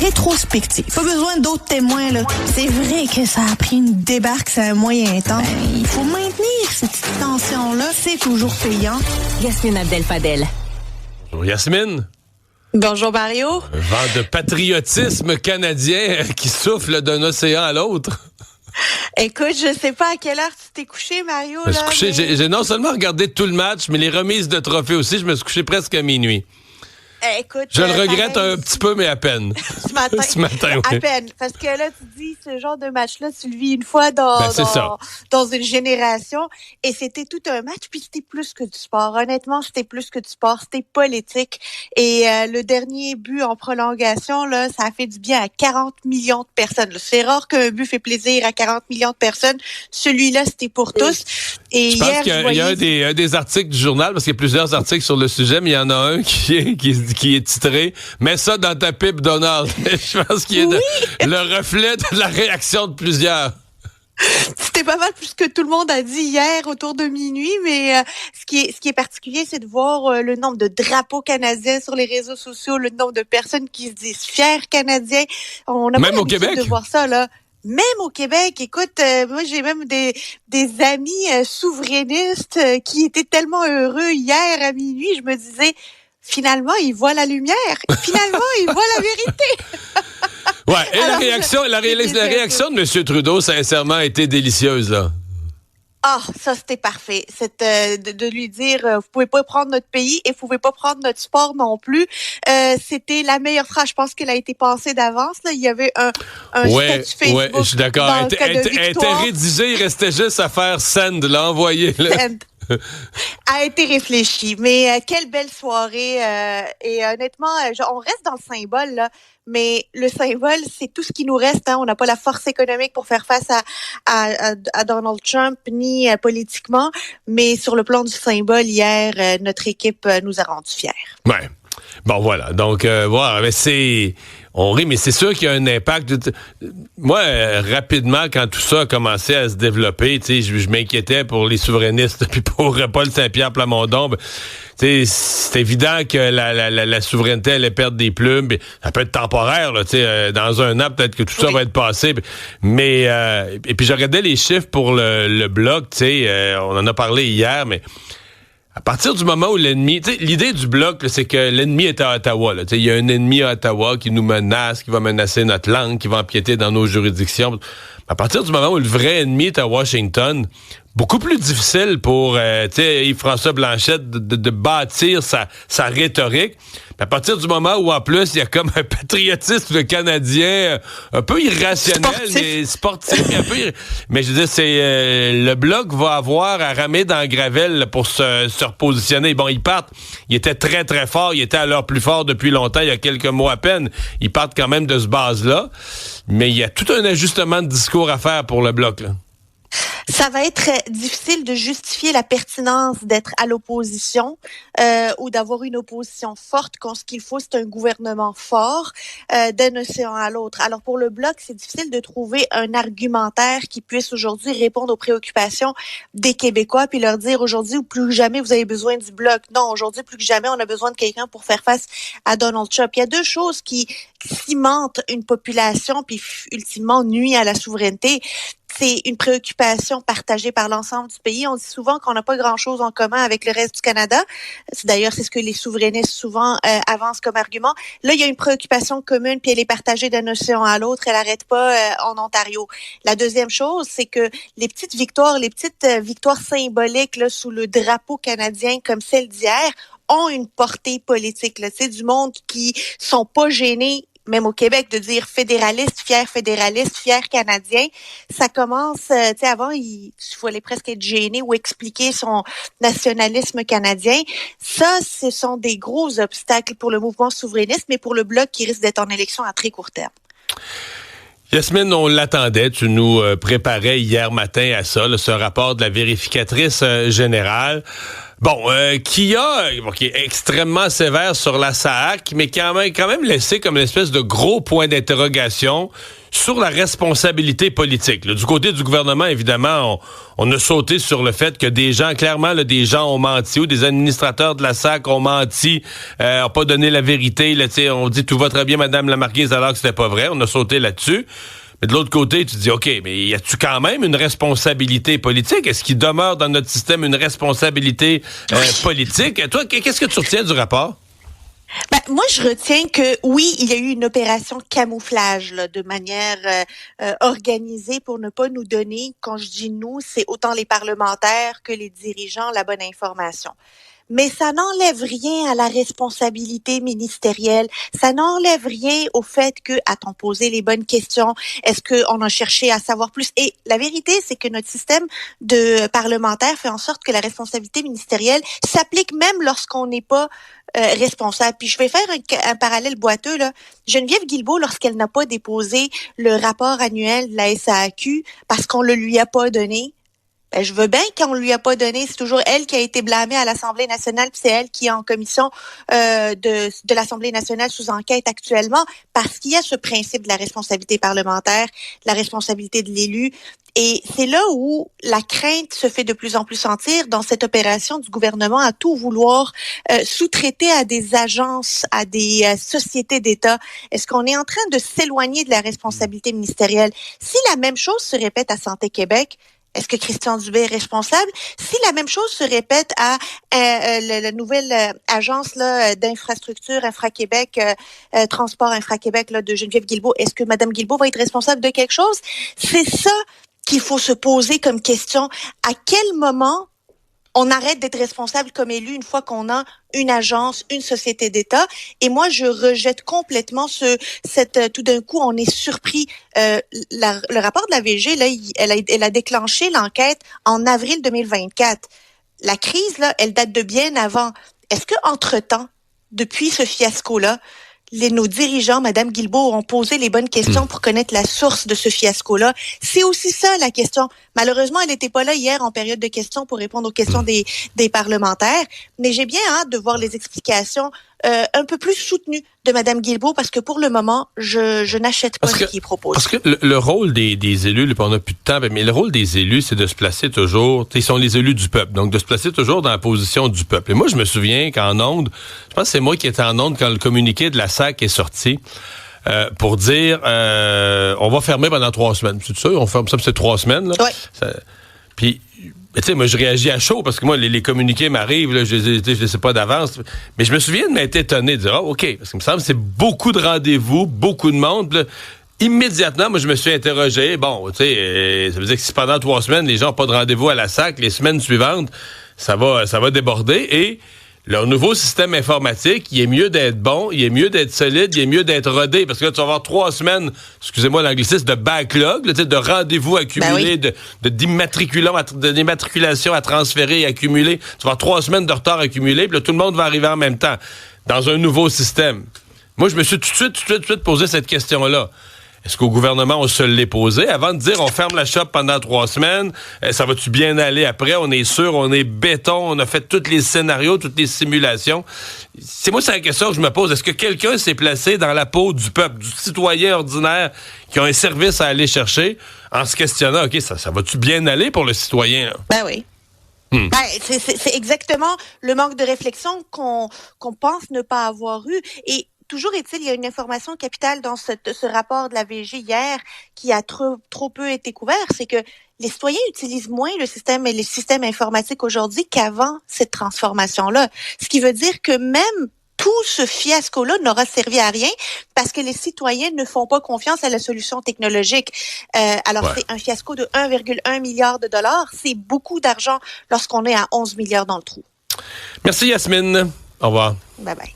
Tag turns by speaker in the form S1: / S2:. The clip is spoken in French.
S1: rétrospective. Pas besoin d'autres témoins, là. C'est vrai que ça a pris une débarque, c'est un moyen temps. Il faut maintenir cette petite tension-là. C'est toujours payant.
S2: Yasmine Abdel-Fadel.
S3: Bonjour Yasmine.
S4: Bonjour Mario.
S3: Un vent de patriotisme canadien qui souffle d'un océan à l'autre.
S4: Écoute, je sais pas à quelle heure tu t'es couché, Mario.
S3: Je me suis couché, j'ai non seulement regardé tout le match, mais les remises de trophées aussi. Je me suis couché presque à minuit.
S4: Écoute,
S3: je le regrette un petit peu, mais à peine.
S4: Ce matin.
S3: Ce matin, oui.
S4: À peine. Parce que là, tu dis, ce genre de match-là, tu le vis une fois dans une génération. Et c'était tout un match, puis c'était plus que du sport. Honnêtement, c'était plus que du sport. C'était politique. Et le dernier but en prolongation, là, ça a fait du bien à 40 millions de personnes. C'est rare qu'un but fait plaisir à 40 millions de personnes. Celui-là, c'était pour tous. Et
S3: je pense qu'il y a un des articles du journal, parce qu'il y a plusieurs articles sur le sujet, mais il y en a un qui est titré « Mets ça dans ta pipe, Donald ». Je pense qu'il est le reflet de la réaction de plusieurs.
S4: C'était pas mal plus que tout le monde a dit hier autour de minuit, mais ce qui est particulier, c'est de voir le nombre de drapeaux canadiens sur les réseaux sociaux, le nombre de personnes qui se disent fiers Canadiens. On a
S3: même
S4: pas
S3: au Québec
S4: de voir ça, là. Même au Québec, écoute, moi j'ai même des amis souverainistes qui étaient tellement heureux hier à minuit, je me disais, finalement, ils voient la lumière. Finalement, ils voient la vérité.
S3: Ouais, et
S4: alors,
S3: la réaction de M. Trudeau, sincèrement, a été délicieuse, là.
S4: Ah, ça, c'était parfait. De lui dire, vous pouvez pas prendre notre pays et vous pouvez pas prendre notre sport non plus. C'était la meilleure phrase. Je pense qu'elle a été passée d'avance, là. Il y avait un statut Facebook.
S3: Ouais, je suis d'accord. Elle était rédigée, il restait juste à faire send, l'envoyer, là.
S4: Send. A été réfléchi. Mais quelle belle soirée. Et honnêtement, on reste dans le symbole, là. Mais le symbole, c'est tout ce qui nous reste. Hein. On n'a pas la force économique pour faire face à Donald Trump, ni politiquement. Mais sur le plan du symbole, hier, notre équipe nous a rendus fiers.
S3: Ouais. Bon, voilà. Donc, voilà, mais on rit, mais c'est sûr qu'il y a un impact. Moi, rapidement, quand tout ça a commencé à se développer, tu sais, je m'inquiétais pour les souverainistes, puis pour Paul Saint-Pierre Plamondon. Tu sais, c'est évident que la souveraineté allait perdre des plumes. Ça peut être temporaire, là, tu sais, dans un an, peut-être que tout ça va être passé. Mais et puis je regardais les chiffres pour le bloc, tu sais, on en a parlé hier, mais à partir du moment où l'ennemi... Tu sais, l'idée du bloc, là, c'est que l'ennemi est à Ottawa. Tu sais, il y a un ennemi à Ottawa qui nous menace, qui va menacer notre langue, qui va empiéter dans nos juridictions. À partir du moment où le vrai ennemi est à Washington, beaucoup plus difficile pour Yves-François Blanchet de bâtir sa rhétorique. À partir du moment où, en plus, il y a comme un patriotisme canadien un peu irrationnel, mais sportif. Mais je veux dire, le Bloc va avoir à ramer dans la gravelle là, pour se repositionner. Bon, ils partent. Ils étaient très, très forts. Ils étaient à leur plus fort depuis longtemps, il y a quelques mois à peine. Ils partent quand même de ce base-là. Mais il y a tout un ajustement de discours à faire pour le Bloc, là.
S4: Ça va être difficile de justifier la pertinence d'être à l'opposition ou d'avoir une opposition forte quand ce qu'il faut, c'est un gouvernement fort d'un océan à l'autre. Alors pour le Bloc, c'est difficile de trouver un argumentaire qui puisse aujourd'hui répondre aux préoccupations des Québécois puis leur dire aujourd'hui ou plus que jamais vous avez besoin du Bloc. Non, aujourd'hui plus que jamais on a besoin de quelqu'un pour faire face à Donald Trump. Il y a deux choses qui cimentent une population puis ultimement nuit à la souveraineté. C'est une préoccupation partagée par l'ensemble du pays. On dit souvent qu'on n'a pas grand-chose en commun avec le reste du Canada. D'ailleurs, c'est ce que les souverainistes souvent avancent comme argument. Là, il y a une préoccupation commune, puis elle est partagée d'un océan à l'autre. Elle n'arrête pas en Ontario. La deuxième chose, c'est que les petites victoires symboliques là, sous le drapeau canadien comme celle d'hier ont une portée politique. Là. C'est du monde qui sont pas gênés même au Québec, de dire fédéraliste, fier canadien. Ça commence, tu sais, avant, il fallait presque être gêné ou expliquer son nationalisme canadien. Ça, ce sont des gros obstacles pour le mouvement souverainiste, mais pour le Bloc qui risque d'être en élection à très court terme.
S3: Yasmine, on l'attendait. Tu nous préparais hier matin à ça, là, ce rapport de la vérificatrice générale. Bon, qui est extrêmement sévère sur la SAAQ, mais qui a quand même laissé comme une espèce de gros point d'interrogation sur la responsabilité politique. Là, du côté du gouvernement, évidemment, on a sauté sur le fait que des gens ont menti, ou des administrateurs de la SAAQ ont menti, ont pas donné la vérité. Là, on dit tout va très bien, Madame la Marquise, alors que c'était pas vrai. On a sauté là-dessus. Mais de l'autre côté, tu te dis, OK, mais y a-tu quand même une responsabilité politique? Est-ce qu'il demeure dans notre système une responsabilité politique? Toi, qu'est-ce que tu retiens du rapport?
S4: Moi, je retiens que oui, il y a eu une opération camouflage là, de manière organisée pour ne pas nous donner, quand je dis nous, c'est autant les parlementaires que les dirigeants, la bonne information. Mais ça n'enlève rien à la responsabilité ministérielle. Ça n'enlève rien au fait que, a-t-on posé les bonnes questions? Est-ce qu'on a cherché à savoir plus? Et la vérité, c'est que notre système de parlementaire fait en sorte que la responsabilité ministérielle s'applique même lorsqu'on n'est pas responsable. Puis je vais faire un parallèle boiteux, là. Geneviève Guilbeault, lorsqu'elle n'a pas déposé le rapport annuel de la SAAQ parce qu'on le lui a pas donné, je veux bien qu'on lui a pas donné. C'est toujours elle qui a été blâmée à l'Assemblée nationale, puis c'est elle qui est en commission de l'Assemblée nationale sous enquête actuellement, parce qu'il y a ce principe de la responsabilité parlementaire, de la responsabilité de l'élu. Et c'est là où la crainte se fait de plus en plus sentir dans cette opération du gouvernement à tout vouloir sous-traiter à des agences, à des sociétés d'État. Est-ce qu'on est en train de s'éloigner de la responsabilité ministérielle? Si la même chose se répète à Santé Québec, est-ce que Christian Dubé est responsable? Si la même chose se répète à la nouvelle agence là d'infrastructure Infra-Québec, Transport Infra-Québec là, de Geneviève Guilbeault, est-ce que Mme Guilbeault va être responsable de quelque chose? C'est ça qu'il faut se poser comme question. À quel moment on arrête d'être responsable comme élu une fois qu'on a une agence, une société d'État? Et moi, je rejette complètement tout d'un coup, on est surpris. Le rapport de la VG, là, elle a déclenché l'enquête en avril 2024. La crise, là, elle date de bien avant. Est-ce que entre-temps, depuis ce fiasco-là, nos dirigeants, Mme Guilbeault, ont posé les bonnes questions pour connaître la source de ce fiasco-là? C'est aussi ça, la question. Malheureusement, elle n'était pas là hier en période de questions pour répondre aux questions des parlementaires. Mais j'ai bien hâte de voir les explications un peu plus soutenues de Mme Guilbeault, parce que pour le moment, je n'achète pas ce qui est proposé.
S3: Parce que le rôle des élus, là, on n'a plus de temps, mais le rôle des élus, c'est de se placer toujours, ils sont les élus du peuple, donc de se placer toujours dans la position du peuple. Et moi, je me souviens qu'en ondes, je pense que c'est moi qui étais en ondes quand le communiqué de la SAC est sorti, pour dire, on va fermer pendant 3 semaines. C'est ça? On ferme ça, c'est 3 semaines, là?
S4: Oui.
S3: Puis, tu sais, moi, je réagis à chaud parce que moi, les communiqués m'arrivent, là, je les sais pas d'avance. Mais je me souviens de m'être étonné, de dire, OK, parce qu'il me semble que c'est beaucoup de rendez-vous, beaucoup de monde. Là, immédiatement, moi, je me suis interrogé. Bon, tu sais, ça veut dire que si pendant 3 semaines, les gens n'ont pas de rendez-vous à la SAC, les semaines suivantes, ça va déborder. Et leur nouveau système informatique, il est mieux d'être bon, il est mieux d'être solide, il est mieux d'être rodé, parce que là, tu vas avoir 3 semaines, excusez-moi l'anglicisme, de backlog, là, de rendez-vous accumulés, d'immatriculation à transférer et accumuler. Tu vas avoir 3 semaines de retard accumulé, puis là, tout le monde va arriver en même temps, dans un nouveau système. Moi, je me suis tout de suite posé cette question-là. Est-ce qu'au gouvernement, on se l'est posé avant de dire on ferme la shop pendant 3 semaines? Ça va-tu bien aller après? On est sûr, on est béton, on a fait tous les scénarios, toutes les simulations. C'est la question que je me pose. Est-ce que quelqu'un s'est placé dans la peau du peuple, du citoyen ordinaire qui a un service à aller chercher en se questionnant, OK, ça va-tu bien aller pour le citoyen, là?
S4: Ben oui. C'est exactement le manque de réflexion qu'on pense ne pas avoir eu. Et toujours est-il, il y a une information capitale dans ce rapport de la VG hier qui a trop peu été couvert, c'est que les citoyens utilisent moins les systèmes informatiques aujourd'hui qu'avant cette transformation-là. Ce qui veut dire que même tout ce fiasco-là n'aura servi à rien parce que les citoyens ne font pas confiance à la solution technologique. C'est un fiasco de 1,1 milliard de dollars. C'est beaucoup d'argent lorsqu'on est à 11 milliards dans le trou.
S3: Merci Yasmine. Au revoir.
S4: Bye bye.